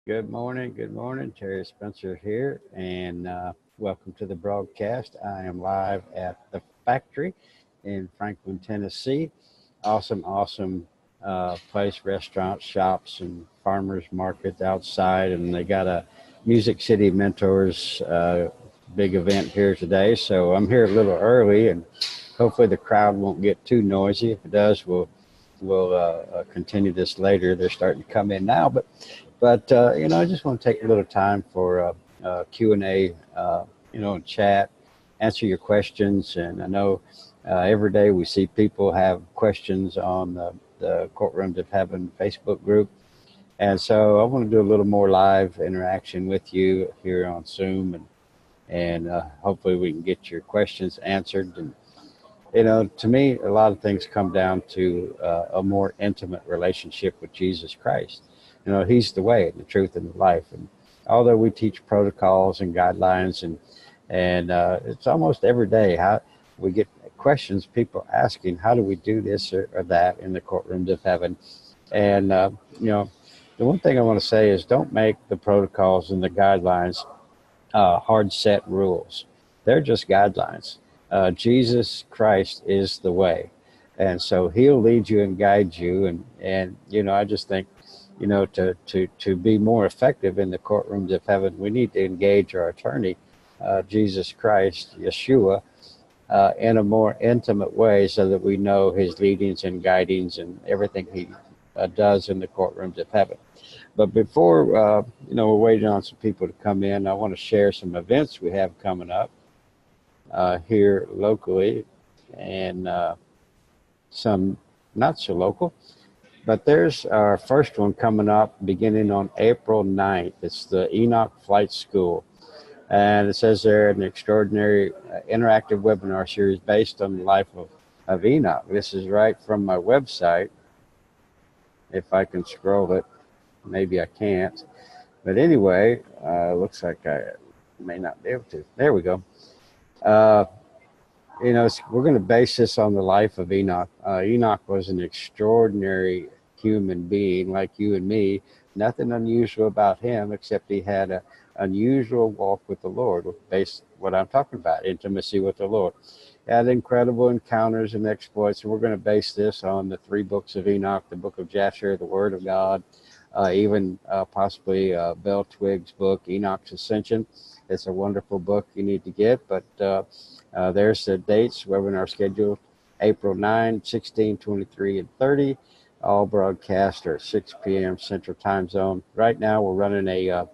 Good morning. Good morning. Terry Spencer here, and welcome to the broadcast. I am live at the factory in Franklin, Tennessee. Awesome place, restaurants, shops, and farmers market outside. And they got a Music City Mentors big event here today. So I'm here a little early, and hopefully the crowd won't get too noisy. If it does, we'll continue this later. They're starting to come in now, but I just want to take a little time for Q&A, and chat, answer your questions. And I know every day we see people have questions on the Courtrooms of Heaven Facebook group. And so I want to do a little more live interaction with you here on Zoom, and hopefully we can get your questions answered. And to me, a lot of things come down to a more intimate relationship with Jesus Christ. He's the way, the truth, and the life. And although we teach protocols and guidelines, and it's almost every day how we get questions, people asking, how do we do this or that in the courtrooms of heaven? And the one thing I want to say is don't make the protocols and the guidelines hard set rules. They're just guidelines. Jesus Christ is the way, and so He'll lead you and guide you. And I just think, to be more effective in the courtrooms of heaven, we need to engage our attorney, Jesus Christ, Yeshua, in a more intimate way, so that we know His leadings and guidings and everything He does in the courtrooms of heaven. But before, we're waiting on some people to come in, I want to share some events we have coming up here locally, and some not so local. But there's our first one coming up beginning on April 9th. It's the Enoch Flight School. And it says there, an extraordinary interactive webinar series based on the life of Enoch. This is right from my website. If I can scroll it, maybe I can't. But anyway, looks like I may not be able to. There we go. We're going to base this on the life of Enoch. Enoch was an extraordinary human being like you and me. Nothing unusual about him, except he had an unusual walk with the Lord, based what I'm talking about, intimacy with the Lord. Had incredible encounters and exploits. And we're going to base this on the 3 books of Enoch, the book of Jasher, the Word of God, even possibly Bell Twig's book, Enoch's Ascension. It's a wonderful book you need to get. But there's the dates, webinar schedule, April 9, 16, 23, and 30. All broadcast are at 6 p.m. Central Time Zone. Right now, we're running a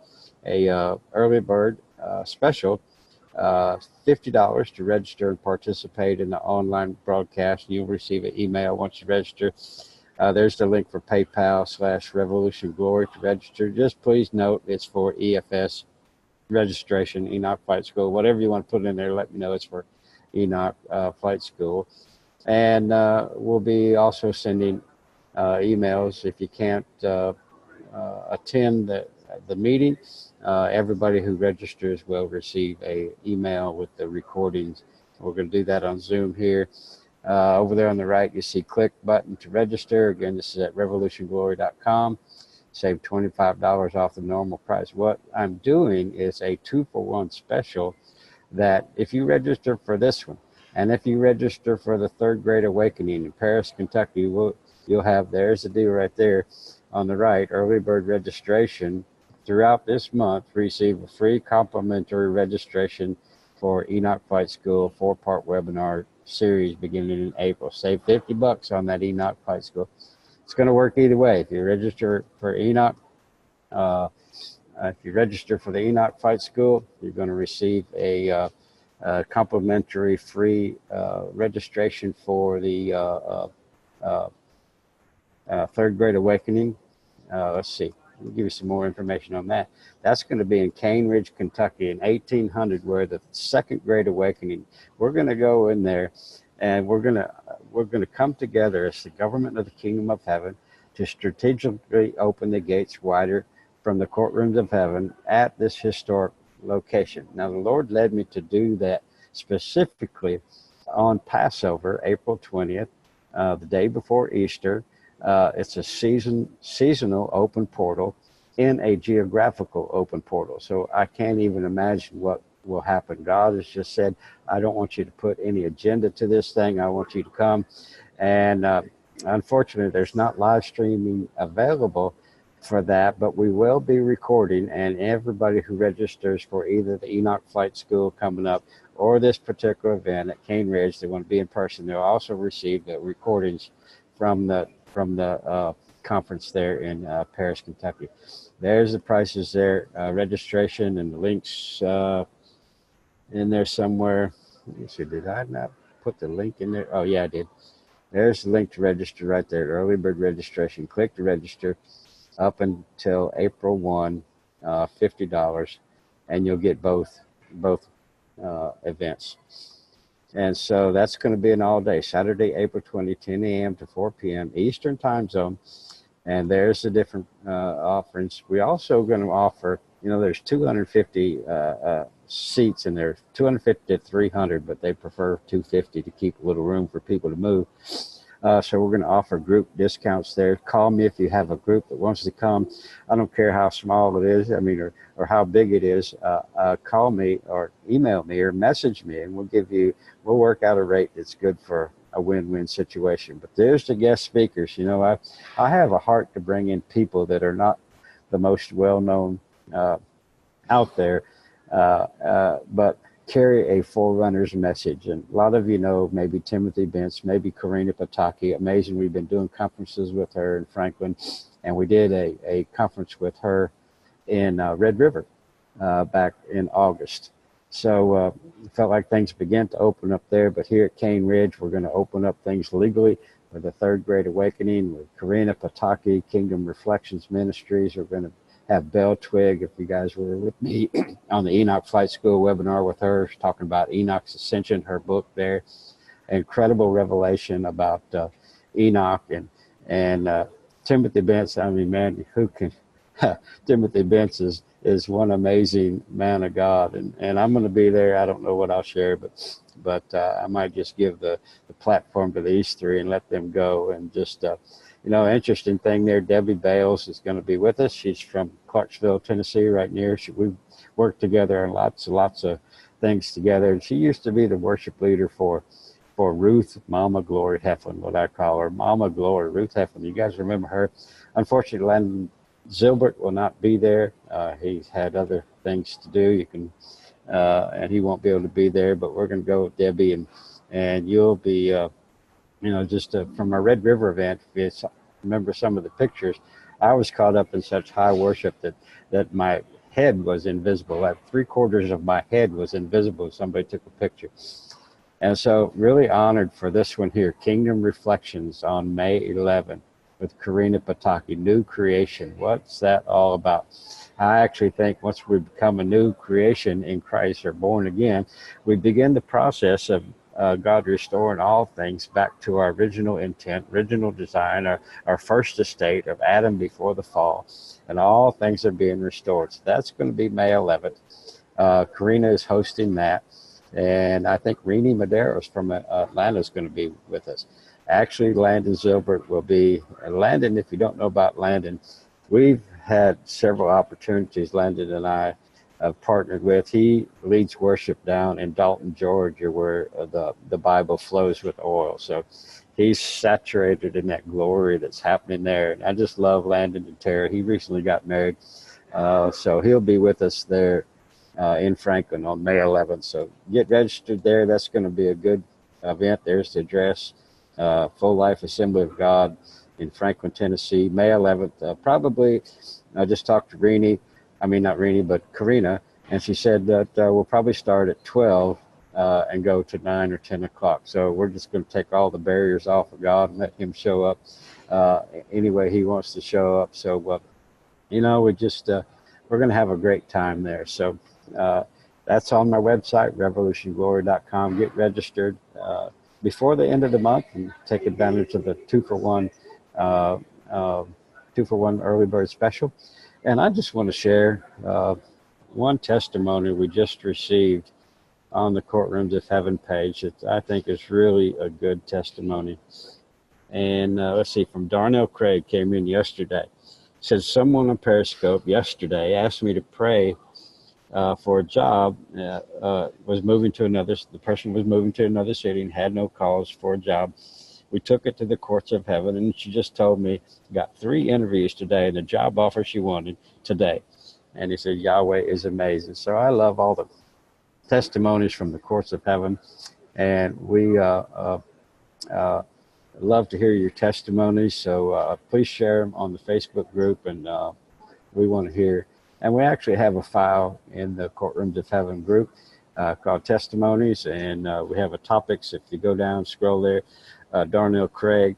early bird special, $50 to register and participate in the online broadcast. You'll receive an email once you register. There's the link for PayPal/Revolution Glory to register. Just please note it's for EFS registration, Enoch Flight School. Whatever you want to put in there, let me know it's for Enoch Flight School. And we'll be also sending emails if you can't attend the meeting. Everybody who registers will receive a email with the recordings. We're going to do that on Zoom here. Over there on the right, you see click button to register. Again, this is at revolutionglory.com. Save $25 off the normal price. What I'm doing is a 2-for-1 special, that if you register for this one, and if you register for the Third Great Awakening in Paris, Kentucky, you'll have, there's the deal right there on the right, early bird registration. Throughout this month, receive a free complimentary registration for Enoch Flight School 4-part webinar series beginning in April. Save $50 on that Enoch Flight School. It's going to work either way. If you register for Enoch, if you register for the Enoch Flight School, you're going to receive a complimentary free registration for the Third Great Awakening. Let's see. I'll give you some more information on that. That's going to be in Cane Ridge, Kentucky in 1800, where the Second Great Awakening. We're going to go in there, and we're going to come together as the government of the Kingdom of Heaven to strategically open the gates wider from the courtrooms of heaven at this historic location. Now, the Lord led me to do that specifically on Passover, April 20th, the day before Easter. It's a seasonal open portal in a geographical open portal. So I can't even imagine what will happen. God has just said, I don't want you to put any agenda to this thing. I want you to come. And unfortunately, there's not live streaming available for that, but we will be recording, and everybody who registers for either the Enoch Flight School coming up or this particular event at Cane Ridge, they want to be in person, they'll also receive the recordings from the conference there in Paris, Kentucky. There's the prices there, registration and the links in there somewhere. Let me see, did I not put the link in there? Oh yeah, I did. There's the link to register right there, early bird registration. Click to register up until April 1, $50, and you'll get both events. And so that's going to be an all day, Saturday, April 20, 10 a.m. to 4 p.m. Eastern time zone. And there's the different offerings. We also going to offer, there's 250 seats in there, 250 to 300, but they prefer 250 to keep a little room for people to move. So we're going to offer group discounts there. Call me if you have a group that wants to come. I don't care how small it is, or how big it is. Call me or email me or message me, and we'll work out a rate that's good for a win-win situation. But there's the guest speakers. I have a heart to bring in people that are not the most well-known out there, but carry a forerunner's message. And a lot of you know maybe Timothy Bentz, maybe Karina Pataki. Amazing, we've been doing conferences with her in Franklin, and we did a conference with her in Red River back in August. So it felt like things began to open up there, but here at Cane Ridge, we're going to open up things legally with the Third Great Awakening with Karina Pataki, Kingdom Reflections Ministries. We're going to have Bell Twig, if you guys were with me on the Enoch Flight School webinar with her, talking about Enoch's Ascension, her book there. Incredible revelation about Enoch and Timothy Bentz. Man, who can... Timothy Bentz is one amazing man of God, and I'm going to be there. I don't know what I'll share, but I might just give the platform to these three and let them go. And just interesting thing there, Debbie Bales is going to be with us. She's from Clarksville, Tennessee, right near. We've worked together on lots of things together, and she used to be the worship leader for Ruth Mama Glory Heflin, what I call her, Mama Glory, Ruth Heflin. You guys remember her? Unfortunately, Landon Zilbert will not be there. He's had other things to do. And he won't be able to be there. But we're going to go with Debbie, and you'll be, just from our Red River event. If you remember some of the pictures, I was caught up in such high worship that my head was invisible. Like 3/4 of my head was invisible. Somebody took a picture, and so really honored for this one here, Kingdom Reflections on May 11th. With Karina Pataki, New Creation. What's that all about? I actually think once we become a new creation in Christ or born again, we begin the process of God restoring all things back to our original intent, original design, our first estate of Adam before the fall, and all things are being restored. So that's going to be May 11th. Karina is hosting that, and I think Renee Medeiros from Atlanta is going to be with us. Actually, Landon Zilbert will be. Landon, if you don't know about Landon, we've had several opportunities Landon and I have partnered with. He leads worship down in Dalton, Georgia, where the Bible flows with oil. So he's saturated in that glory that's happening there. And I just love Landon and Tara. He recently got married. So he'll be with us there in Franklin on May 11th. So get registered there. That's going to be a good event. There's the address. Full Life Assembly of God in Franklin, Tennessee, May 11th. Probably, I just talked to not Renee, but Karina, and she said that we'll probably start at 12 and go to 9 or 10 o'clock. So we're just going to take all the barriers off of God and let him show up any way he wants to show up. So, we're going to have a great time there. So that's on my website, revolutionglory.com. Get registered before the end of the month and take advantage of the 2-for-1 early bird special. And I just want to share one testimony we just received on the Courtrooms of Heaven page that I think is really a good testimony. And let's see, from Darnell Craig, came in yesterday. Said someone on Periscope yesterday asked me to pray for a job. Was moving to another. The person was moving to another city and had no cause for a job. We took it to the courts of heaven, and she just told me got 3 interviews today and the job offer she wanted today. And he said Yahweh is amazing. So I love all the testimonies from the courts of heaven, and we love to hear your testimonies. So please share them on the Facebook group, and we want to hear. And we actually have a file in the Courtrooms of Heaven group called Testimonies, and we have a topics. If you go down, scroll there, Darnell Craig,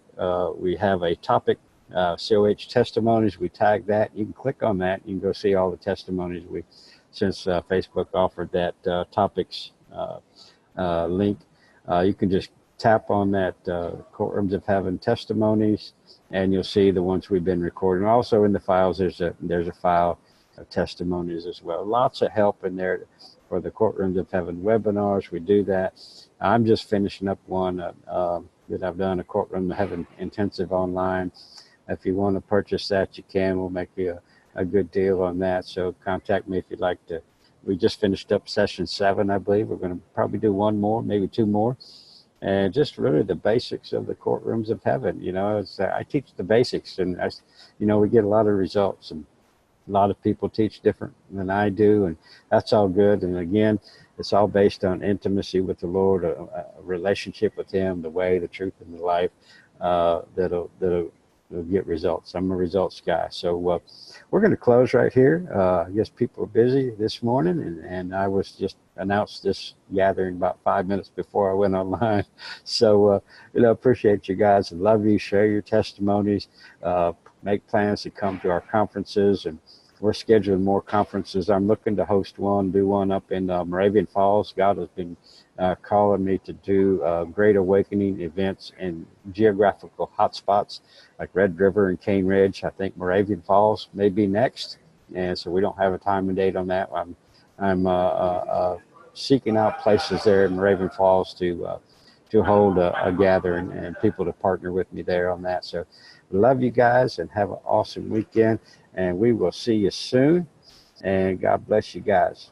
we have a topic, COH Testimonies. We tag that. You can click on that. You can go see all the testimonies since Facebook offered that topics link. You can just tap on that Courtrooms of Heaven testimonies, and you'll see the ones we've been recording. Also in the files, there's a file of testimonies as well. Lots of help in there for the Courtrooms of Heaven webinars. We do that. I'm just finishing up one that I've done, a Courtroom of Heaven intensive online. If you want to purchase that, you can. We'll make you a good deal on that. So contact me if you'd like to. We just finished up session 7, I believe. We're going to probably do 1 more, maybe 2 more. And just really the basics of the Courtrooms of Heaven. You know, I teach the basics, and we get a lot of results, and a lot of people teach different than I do, and that's all good. And again, it's all based on intimacy with the Lord, a relationship with Him, the way, the truth, and the life that'll get results. I'm a results guy. So we're going to close right here. I guess people are busy this morning, and I was just announced this gathering about 5 minutes before I went online. So, appreciate you guys and love you. Share your testimonies. Make plans to come to our conferences, and we're scheduling more conferences. I'm looking to do one up in Moravian Falls. God has been calling me to do Great Awakening events in geographical hotspots like Red River and Cane Ridge. I think Moravian Falls may be next, and so we don't have a time and date on that. I'm seeking out places there in Moravian Falls to hold a gathering and people to partner with me there on that. So love you guys and have an awesome weekend, and we will see you soon, and God bless you guys.